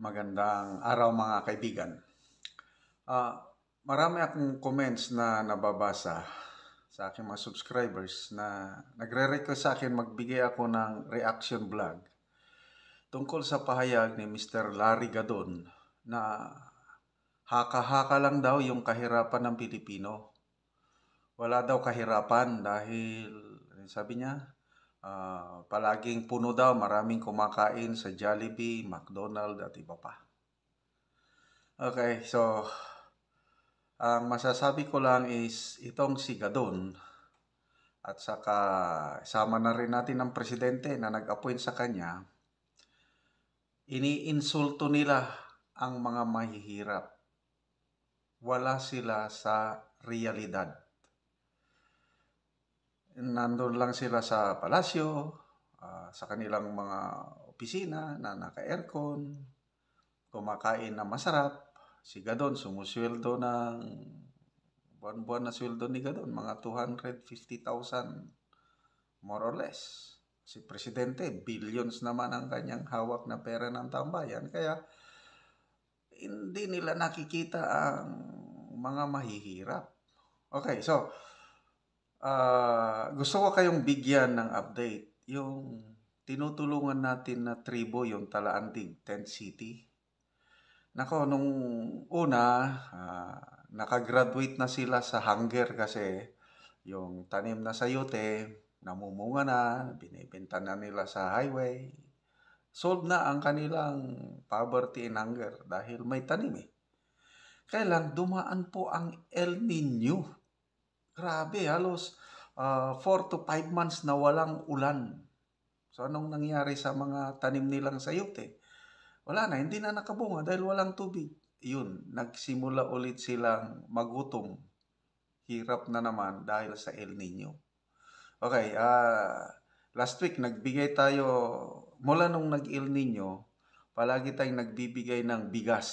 Magandang araw mga kaibigan. Marami akong comments na nababasa sa aking mga subscribers na nagre-request sa akin magbigay ako ng reaction vlog tungkol sa pahayag ni Mr. Larry Gadon na haka-haka lang daw yung kahirapan ng Pilipino. Wala daw kahirapan dahil sabi niya, palaging puno daw, maraming kumakain sa Jollibee, McDonald's at iba pa. Okay, so ang masasabi ko lang is itong si Gadon at saka sama na rin natin ang presidente na nag-appoint sa kanya, iniinsulto nila ang mga mahihirap. Wala sila sa realidad. Nandun lang sila sa palasyo, sa kanilang mga opisina na naka-aircon, kumakain na masarap. Si Gadon sumusweldo ng buwan-buwan na sweldo ni Gadon, mga 250,000 more or less. Si Presidente, billions naman ang kanyang hawak na pera ng tambayan. Kaya hindi nila nakikita ang mga mahihirap. Okay, so gusto ko kayong bigyan ng update. Yung tinutulungan natin na tribo, yung Talaandig, Tent City. Nako, nung una, nakagraduate na sila sa hunger kasi yung tanim na sayote, namumunga na, binibenta na nila sa highway. Solved na ang kanilang poverty and hunger dahil may tanim eh. Kailan dumaan po ang El Nino. Grabe, halos 4 to 5 months na walang ulan. So anong nangyari sa mga tanim nilang sayote? Wala na, hindi na nakabunga dahil walang tubig. Yun, nagsimula ulit silang magutom. Hirap na naman dahil sa El Nino. Okay, last week nagbigay tayo, mula nung nag-El Nino, palagi tayong nagbibigay ng bigas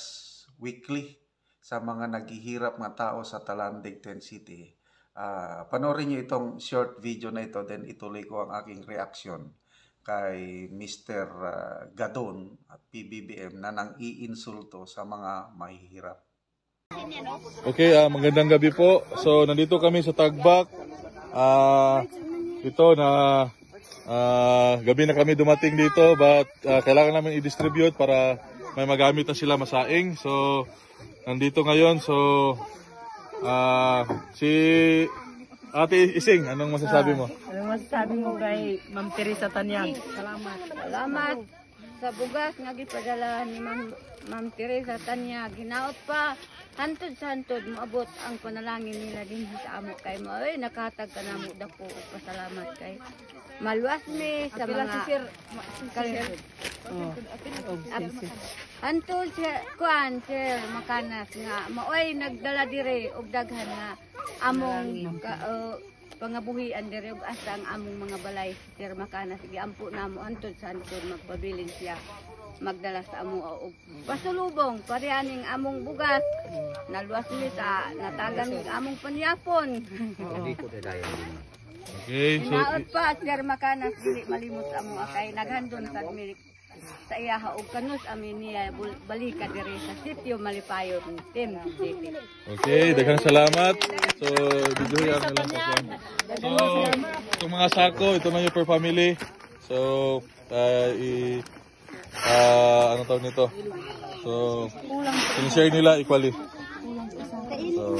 weekly sa mga naghihirap na tao sa Talandig, Tent City. Panoorin nyo itong short video na ito, then ituloy ko ang aking reaction kay Mr. Gadon at PBBM na nang iinsulto sa mga mahihirap. Okay, magandang gabi po. So, nandito kami sa Tagbak. Ito na gabi na kami dumating dito, but kailangan namin i-distribute para may magamit na sila masaing. So, nandito ngayon. So, si Ate Ising, anong masasabi mo? Anong masasabi mo kay Ma'am Teresa Tanyag? Salamat sa bugas nga gipadala ni Ma'am Teresa Tanyag. Ginaot pa hantod sa hantod moabot ang panalangin nila din sa amo kay mo. Ay nakatag ka namo dako pasalamat kay maluwas ni sa mga sir. Hantod siya kuan sir makanas nga maoy nagdala dire og daghan nga among pangabuhian dire ug asa ang among mga balay sir makanas sige ampo namo hantod sa hantod magpabilin siya magdala sa amo og pasulubong parehaning among bugas naluwas ni sa natagan ng among panyapon. Okay, so Naot pa sir makanas dili malimot sa amo kay naghandon sa milik sa iya og kanus amin niya balika dire sa sitio Malipayon Team City. okay, daghang salamat. So, video yan na lang sa So, itong mga sako, ito na yung per family. So, ano tawag nito? So, sinishare nila equally. So,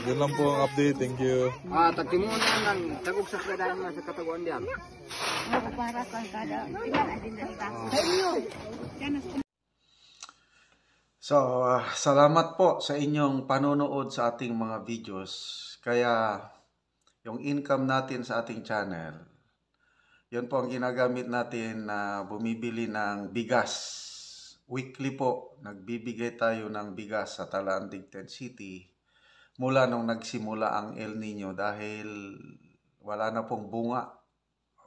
yun lang po ang update. Thank you. Tagtimunan ng tagog sa kadahan nga sa kataguan diyan. Para sa kada din So, salamat po sa inyong panonood sa ating mga videos. Kaya, yung income natin sa ating channel, yun po ang ginagamit natin na bumibili ng bigas. Weekly po, nagbibigay tayo ng bigas sa Talaandig, Tent City mula nung nagsimula ang El Nino dahil wala na pong bunga.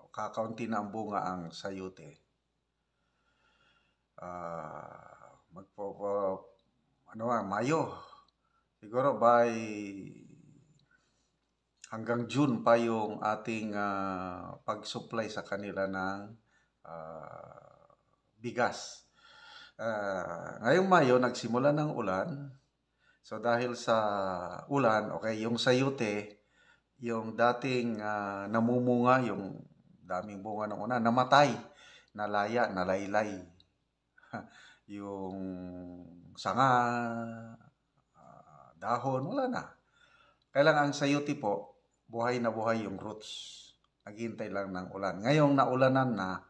Kakaunti na ang bunga ang sayote. Mayo. Siguro by hanggang June pa yung ating pag-supply sa kanila ng bigas. Ngayong Mayo, nagsimula ng ulan. So dahil sa ulan, okay, yung sayote, yung dating namumunga, yung daming bunga ng una, namatay, nalaya, nalaylay. Yung sanga, dahon, wala na. Kailangan ang sayote po, buhay na buhay yung roots. Naghintay lang ng ulan. Ngayong naulanan na,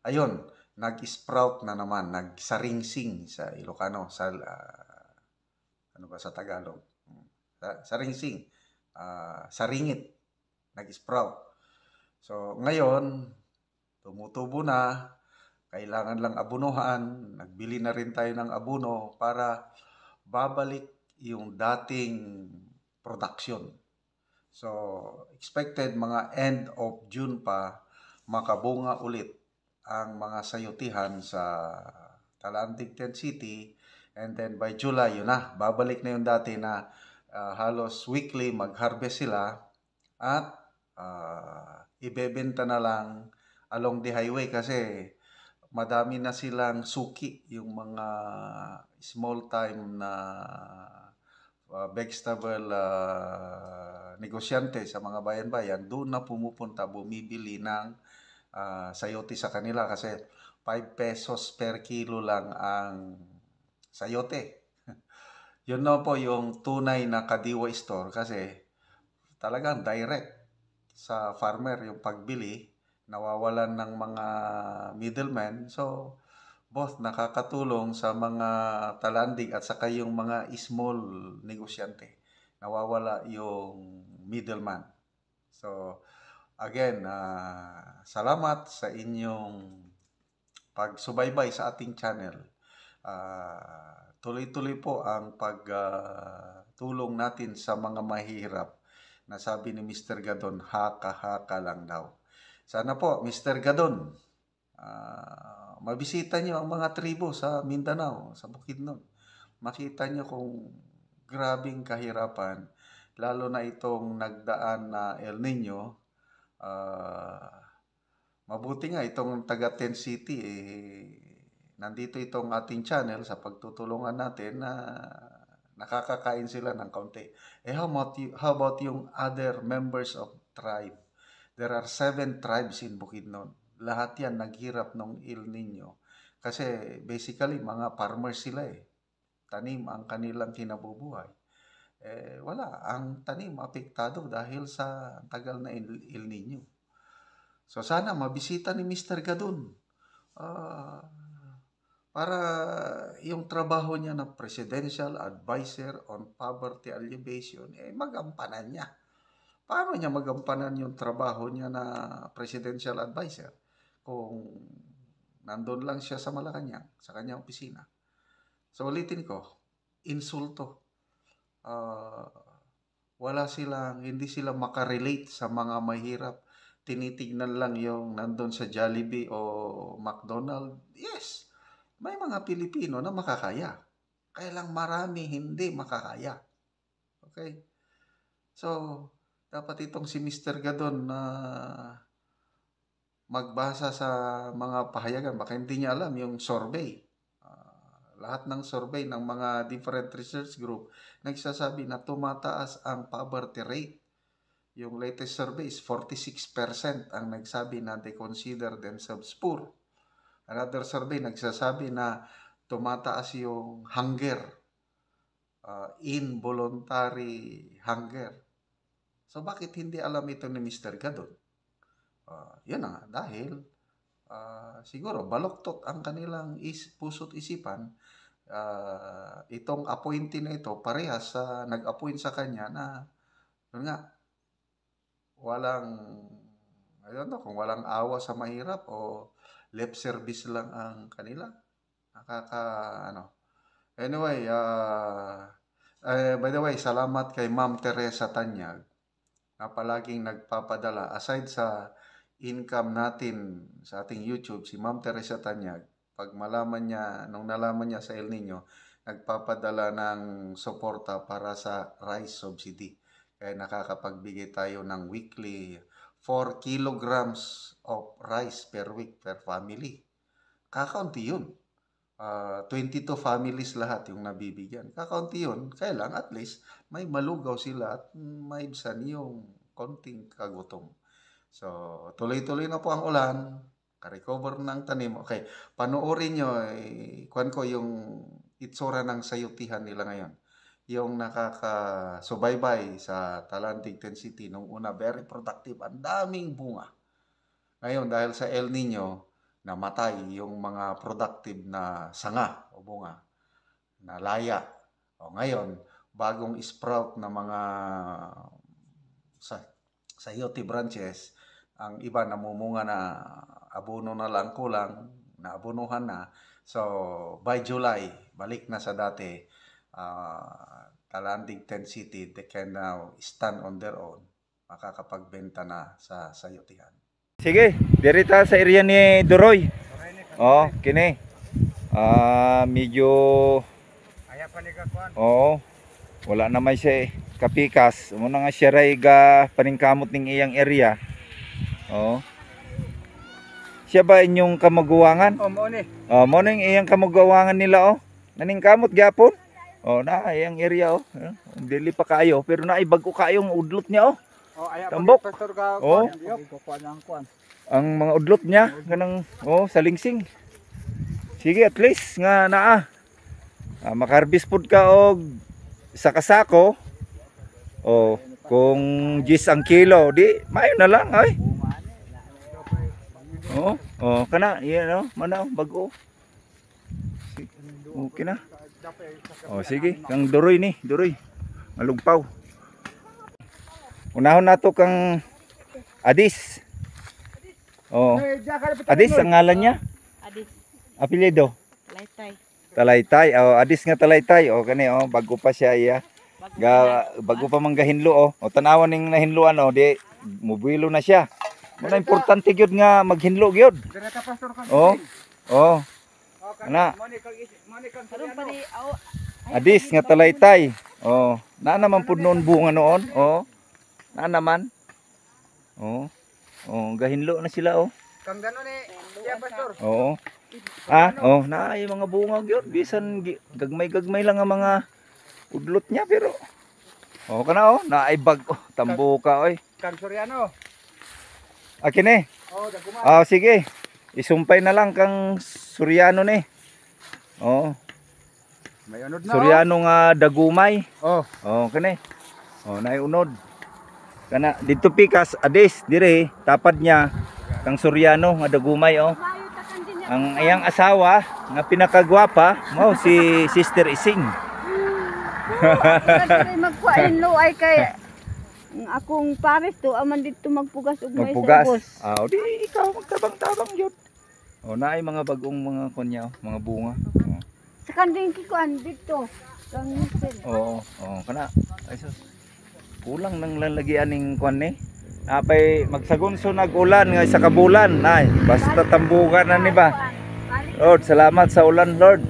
ayun, nag-sprout na naman, nagsaringsing sa Ilocano, sa ano ba sa Tagalog? Saringsing, saringit, nag-sprout. So ngayon, tumutubo na, kailangan lang abunuhan, nagbili na rin tayo ng abuno para babalik yung dating production. So, expected mga end of June pa, makabunga ulit ang mga sayutihan sa Talandig, Tent City. And then by July, yun na, babalik na yung dati na halos weekly mag-harvest sila at ibebenta na lang along the highway kasi madami na silang suki, yung mga small time na vegetable negosyante sa mga bayan-bayan, doon na pumupunta, bumibili ng sayote sa kanila kasi 5 pesos per kilo lang ang sayote. Yun na po yung tunay na Kadiwa store kasi talagang direct sa farmer yung pagbili, nawawalan ng mga middlemen. So, both nakakatulong sa mga talandig at saka yung mga small negosyante. Nawawala yung middleman. So, again, salamat sa inyong pagsubaybay sa ating channel. Tuloy-tuloy po ang pagtulong natin sa mga mahihirap na sabi ni Mr. Gadon, haka-haka lang daw. Sana po, Mr. Gadon, mabisita nyo ang mga tribo sa Mindanao, sa Bukidnon. Makita nyo kung grabing kahirapan, lalo na itong nagdaan na El Nino. Mabuti nga itong taga Tent City, nandito itong ating channel sa pagtutulungan natin na nakakakain sila ng kaunti. How about yung other members of tribe? There are 7 tribes in Bukidnon. Lahat yan naghirap ng El Nino. Kasi basically mga farmers sila Tanim ang kanilang kinabubuhay. Wala. Ang tanim apektado dahil sa tagal na El Nino. So sana mabisita ni Mr. Gadon. Para yung trabaho niya na Presidential Advisor on Poverty Alleviation, magampanan niya. Paano niya magampanan yung trabaho niya na Presidential Advisor kung nandun lang siya sa Malacanang, sa kanyang opisina? So ulitin ko, insulto. Hindi sila makarelate sa mga mahirap. Tinitignan lang yung nandun sa Jollibee o McDonald's. Yes, may mga Pilipino na makakaya. Kaya lang marami hindi makakaya. Okay? So, dapat itong si Mr. Gadon na magbasa sa mga pahayagan. Baka hindi niya alam yung survey. Lahat ng survey ng mga different research group nagsasabi na tumataas ang poverty rate. Yung latest survey is 46% ang nagsabi na they consider themselves poor. Another survey nagsasabi na tumataas yung hunger, involuntary hunger. So bakit hindi alam ito ni Mr. Gadon? Yan na dahil siguro baloktot ang kanilang puso't isipan. Itong appointee na ito parehas sa nag-appoint sa kanya na yun nga, kung walang awa sa mahirap o lip service lang ang kanila. Anyway, by the way, salamat kay Ma'am Teresa Tanyag na palaging nagpapadala. Aside sa income natin sa ating YouTube, si Ma'am Teresa Tanyag, nung nalaman niya sa El Nino, nagpapadala ng suporta para sa rice subsidy. Kaya nakakapagbigay tayo ng weekly 4 kilograms of rice per week per family. Kakaunti yun. 22 families lahat yung nabibigyan. Kakaunti yun. Kaya lang, at least, may malugaw sila at maibsan yung konting kagutom. So, tuloy-tuloy na po ang ulan. Ka-recover ng tanim. Okay, panoorin nyo, kuhan ko yung itsura ng sayutihan nila ngayon. Yung nakakasubaybay sa Talantig, Ten City, nung una, very productive. Ang daming bunga. Ngayon, dahil sa El Nino, namatay yung mga productive na sanga o bunga, na laya. O ngayon, bagong sprout na mga sayote branches, ang iba namumunga na abono na lang kulang, naabonohan na. So, by July, balik na sa dati, Talandig, Ten City, they can now stand on their own. Makakapagbenta na sa sayotihan. Sige, dirita sa area ni Duroy. Oh, kini. Medyo wala na may siya kapikas. Muna nga siya ray ga paningkamot ning iyang area. Oh. Siya ba inyong kamaguwangan? mo ni. Oh, mo ning iyang kamaguwangan nila oh. Naningkamot gyapon. Oh, na iyang area oh. Dili pa kayo pero naay bag-o kayong udlot niya oh. Tambok. Pastor ka. Oh. Kuan. Ang mga udlot niya kanang salingsing. Sige, at least nga naa. Makaharbis pud ka og sa kasako. Kung 10 ang kilo, di mayo na lang ay. Kana, yan mana bago. Okay na. Sige, kang Duroy ni, Duroy. Malugpaw. Unahon nato kang Adis. Adis ang ngalan niya? Adis. Apelyido? Laytay. Talaytay. Adis nga Talaytay. Kani bago pa siya iya. Bago pa man gahinlo tanawan ning nahinluan di mobuelo na siya. Muna importante gyud nga maghinlo gyud. Ana. Adis nga Talaytay. Na naman pud noon bunga noon. Na naman. Gahinlo na sila Kang gano ni siya pastor. Na yung mga bunga gyud bisan gagmay-gagmay lang ang mga udlot niya pero kana na ay bag tambuka oy. Kang Soriano. Akin daguma. Sige. Isumpay na lang kang Soriano ni. May unod na. Soriano nga dagumay. Kani. Naay unod. Kana dito pikas Adis dire tapad niya kang Soriano nga dagumay Ang iyang asawa nga pinakagwapa mao si Sister Ising. Kasi magkuhain lo ay kay akong pares to aman dito magpugas ug may Magpugas. sabos. Di ikaw magtabang-tabang yun. Naay mga bagong mga kunya, mga bunga. Sa kanding kikuan dito. Kang Mister. Kana. Ay sus. Kulang nang lalagyan ning kuan ni. Apay magsagunso nag-ulan nga sa kabulan. Ay, basta tambugan na ni ba. Lord, salamat sa ulan, Lord.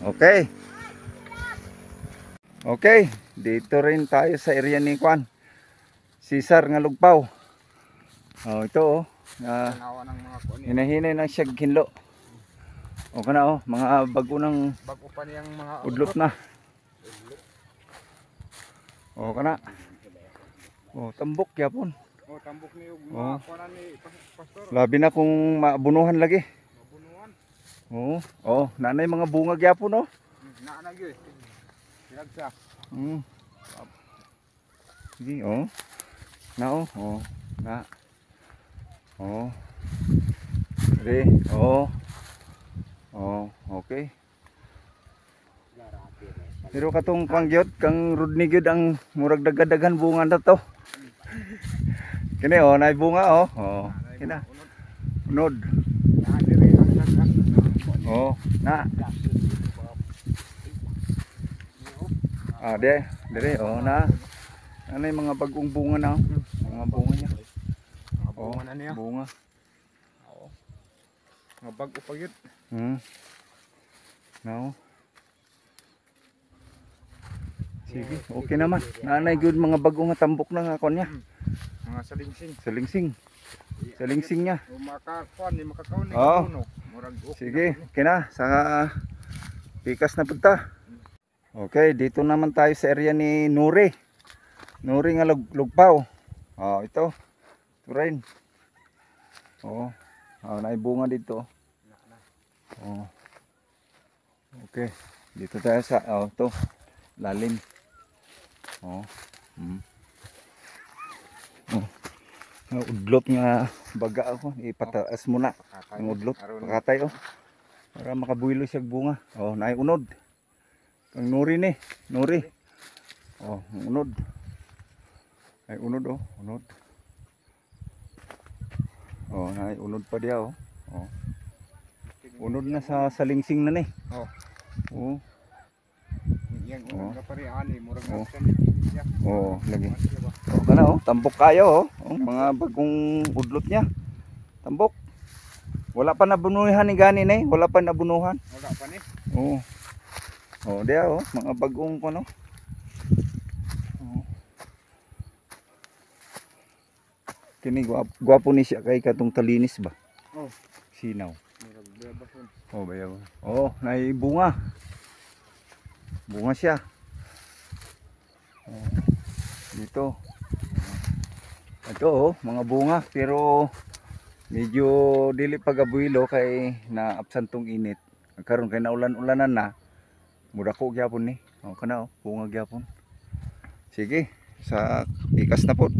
Okay. Okay, dito rin tayo sa area ni Kwan. Cesar nga Lugpaw. Ito Tanawan ng mga kuan. hinahinay na siya hinlo. Kana mga bago ng Bago pa niyang mga udlot na. Kana. Tambok yapon. tambok ni mga kuan ni pastor. Labi na kung maabunuhan lagi. Mabunuan. Nanay mga bunga gyapon Naa na gyud. Diragsa. Sige, na na. Re, okay. Pero katong pangyot kang Rodney gyud ang murag dagadagan bunga na to. Kini nay bunga kina. Unod. Na. Dire na. Anay mga bagong bunga na. Mga bunga niya. Bunga na niya. Bunga. Mga bago pa gyud. No. Sige, okay naman. Nanay gyud mga bagong nga tambok na nga kon niya. Mga salingsing. Salingsing niya. Makakuan ni makakaon ni Oo. puno. Sige, okay na. Sa pikas na punta. Okay, dito naman tayo sa area ni Nuri. Nuri nga lugpaw. Oh, ito. Ito rin. Oh, naibunga dito. Oh. Okay. Dito tayo sa ito. Lalim. Oh. Oh. Udlot nga baga ako. Ipataas muna. Ang udlot. Pakatay oh. Para makabuilo siya bunga. Oh, naiunod. Ang Nuri ni. Nuri. Oh, unod. Ay unod oh. Unod. Oh, naiunod pa diya oh. Oh. Unod na sa salingsing na ni. Oh. Oh. Yang unod ka pare ani murag Oh. siya. Oh, lagi. Oh, kana oh, tambok kayo oh. Oh, mga bagong udlot niya. Tambok. Wala pa nabunuhan ni gani ni, wala pa nabunuhan. Wala pa ni. Oh. Oh, dia oh, mga bagong kuno. Oh. Kini gwapo ni siya kay katong talinis ba? Oh. Sinaw. Murag babason. Oh, bayaw. Oh, nay bunga. Bunga siya. Oh. Dito. Ito oh, mga bunga pero medyo dili pagabuilo kay na absentong init. Karon kay naulan-ulanan na. Mudako gyapon ni. Oh, kana oh, bunga gyapon. Sige, sa ikas na pod.